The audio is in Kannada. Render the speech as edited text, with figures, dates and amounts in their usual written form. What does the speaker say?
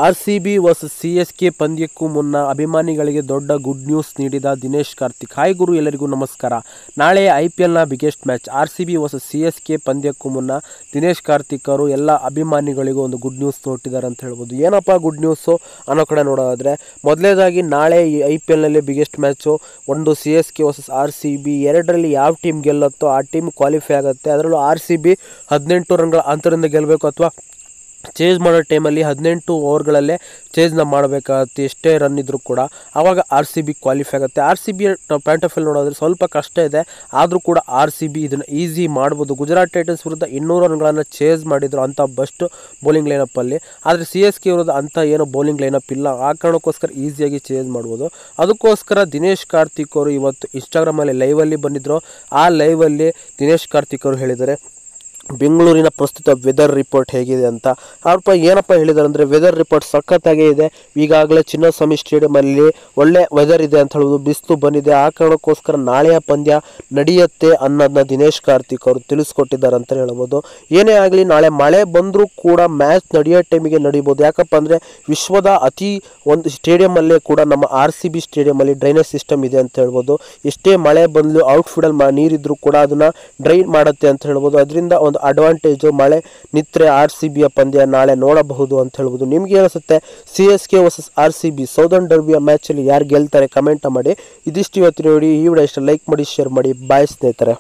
ಆರ್ಸಿಬಿ ವರ್ಸಸ್ ಸಿಎಸ್ಕೆ ಪಂದ್ಯಕ್ಕೂ ಮುನ್ನ ಅಭಿಮಾನಿಗಳಿಗೆ ದೊಡ್ಡ ಗುಡ್ ನ್ಯೂಸ್ ನೀಡಿದ ದಿನೇಶ್ ಕಾರ್ತಿಕ್. ಹಾಯ್ ಗುರು, ಎಲ್ಲರಿಗೂ ನಮಸ್ಕಾರ. ನಾಳೆ IPLನ biggest match RCB versus CSK ಪಂದ್ಯಕ್ಕೂ ಮುನ್ನ ದಿನೇಶ್ ಕಾರ್ತಿಕ್ ಅವರು ಎಲ್ಲ ಅಭಿಮಾನಿಗಳಿಗೂ ಒಂದು ಗುಡ್ ನ್ಯೂಸ್ ಕೊಟ್ಟಿದ್ದಾರೆ ಅಂತ ಹೇಳ್ಬೋದು. ಏನಪ್ಪ ಗುಡ್ ನ್ಯೂಸು ಅನ್ನೋ ಕಡೆ ನೋಡೋದಾದರೆ, ಮೊದಲನೇದಾಗಿ ನಾಳೆ ಈ IPLನಲ್ಲಿ ಬಿಗ್ಗೆಸ್ಟ್ ಮ್ಯಾಚು ಒಂದು ಸಿಎಸ್ಕೆ ವರ್ಸಸ್ RCB. ಎರಡರಲ್ಲಿ ಯಾವ ಟೀಮ್ ಗೆಲ್ಲುತ್ತೋ ಆ ಟೀಮ್ ಕ್ವಾಲಿಫೈ ಆಗುತ್ತೆ. ಅದರಲ್ಲೂ RCB 18 ರನ್ಗಳ ಅಂತರದಿಂದ ಗೆಲ್ಲಬೇಕು ಅಥವಾ ಚೇಸ್ ಮಾಡೋ ಟೈಮಲ್ಲಿ 18 ಓವರ್ಗಳಲ್ಲೇ ಚೇಸ್ನ ಮಾಡಬೇಕಾಗುತ್ತೆ. ಎಷ್ಟೇ ರನ್ ಇದ್ದರೂ ಕೂಡ ಆವಾಗ RCB ಕ್ವಾಲಿಫೈ ಆಗುತ್ತೆ. RCB ಪಾಯಿಂಟ್ ಆಫ್ ವ್ಯೂ ನೋಡೋದ್ರೆ ಸ್ವಲ್ಪ ಕಷ್ಟ ಇದೆ, ಆದರೂ ಕೂಡ RCB ಇದನ್ನು ಈಸಿ ಮಾಡ್ಬೋದು. ಗುಜರಾತ್ ಟೈಟನ್ಸ್ ವಿರುದ್ಧ 200 ರನ್ಗಳನ್ನು ಚೇಸ್ ಮಾಡಿದ್ರು ಅಂಥ ಬೆಸ್ಟ್ ಬೌಲಿಂಗ್ ಲೈನಪ್ಪಲ್ಲಿ. ಆದರೆ CSK ವಿರುದ್ಧ ಅಂಥ ಏನು ಬೌಲಿಂಗ್ ಲೈನಪ್ ಇಲ್ಲ, ಆ ಕಾರಣಕ್ಕೋಸ್ಕರ ಈಸಿಯಾಗಿ ಚೇಸ್ ಮಾಡ್ಬೋದು. ಅದಕ್ಕೋಸ್ಕರ ದಿನೇಶ್ ಕಾರ್ತಿಕ್ ಅವರು ಇವತ್ತು ಇನ್ಸ್ಟಾಗ್ರಾಮಲ್ಲಿ ಲೈವಲ್ಲಿ ಬಂದಿದ್ದರು. ಆ ಲೈವಲ್ಲಿ ದಿನೇಶ್ ಕಾರ್ತಿಕ್ ಅವರು ಹೇಳಿದ್ದಾರೆ ಬೆಂಗಳೂರಿನ ಪ್ರಸ್ತುತ ವೆದರ್ ರಿಪೋರ್ಟ್ ಹೇಗಿದೆ ಅಂತ. ಅವ್ರಪ್ಪ ಏನಪ್ಪ ಹೇಳಿದ್ದಾರೆ ಅಂದರೆ, ವೆದರ್ ರಿಪೋರ್ಟ್ ಸಖತ್ತಾಗೇ ಇದೆ, ಈಗಾಗಲೇ ಚಿನ್ನಸ್ವಾಮಿ ಸ್ಟೇಡಿಯಮಲ್ಲಿ ಒಳ್ಳೆ ವೆದರ್ ಇದೆ ಅಂತ ಹೇಳೋದು, ಬಿಸಿಲು ಬಂದಿದೆ, ಆ ಕಾರಣಕ್ಕೋಸ್ಕರ ನಾಳೆಯ ಪಂದ್ಯ ನಡೆಯುತ್ತೆ ಅನ್ನೋದನ್ನ ದಿನೇಶ್ ಕಾರ್ತಿಕ್ ಅವರು ತಿಳಿಸ್ಕೊಟ್ಟಿದ್ದಾರೆ ಅಂತ ಹೇಳ್ಬೋದು. ಏನೇ ಆಗಲಿ ನಾಳೆ ಮಳೆ ಬಂದರೂ ಕೂಡ ಮ್ಯಾಚ್ ನಡೆಯೋ ಟೈಮಿಗೆ ನಡೀಬೋದು. ಯಾಕಪ್ಪ ಅಂದರೆ ವಿಶ್ವದ ಅತಿ ಒಂದು ಸ್ಟೇಡಿಯಮಲ್ಲೇ ಕೂಡ ನಮ್ಮ RCB ಸ್ಟೇಡಿಯಮಲ್ಲಿ ಡ್ರೈನೇಜ್ ಸಿಸ್ಟಮ್ ಇದೆ ಅಂತ ಹೇಳ್ಬೋದು. ಎಷ್ಟೇ ಮಳೆ ಬಂದಲು ಔಟ್ಫೀಲ್ಡಲ್ಲಿ ನೀರಿದ್ರೂ ಕೂಡ ಅದನ್ನು ಡ್ರೈನ್ ಮಾಡುತ್ತೆ ಅಂತ ಹೇಳ್ಬೋದು. ಅದರಿಂದ ಒಂದು ಅಡ್ವಾಂಟೇಜು, ಮಳೆ ನಿತ್ರೆ RCBಯ ಪಂದ್ಯ ನಾಳೆ ನೋಡಬಹುದು ಅಂತ ಹೇಳ್ಬೋದು. ನಿಮ್ಗೆ ಅನಿಸುತ್ತೆ CSK ವರ್ಸಸ್ RCB ಸೌದರ್ನ್ ಡರ್ಬಿಯ ಮ್ಯಾಚಲ್ಲಿ ಯಾರು ಗೆಲ್ತಾರೆ ಕಮೆಂಟ್ ಮಾಡಿ. ಇದಿಷ್ಟು ಇವತ್ತು ನೋಡಿ. ಈ ವಿಡಿಯೋ ಇಷ್ಟ ಲೈಕ್ ಮಾಡಿ, ಶೇರ್ ಮಾಡಿ. ಬಾಯ್ ಸ್ನೇಹಿತರೆ.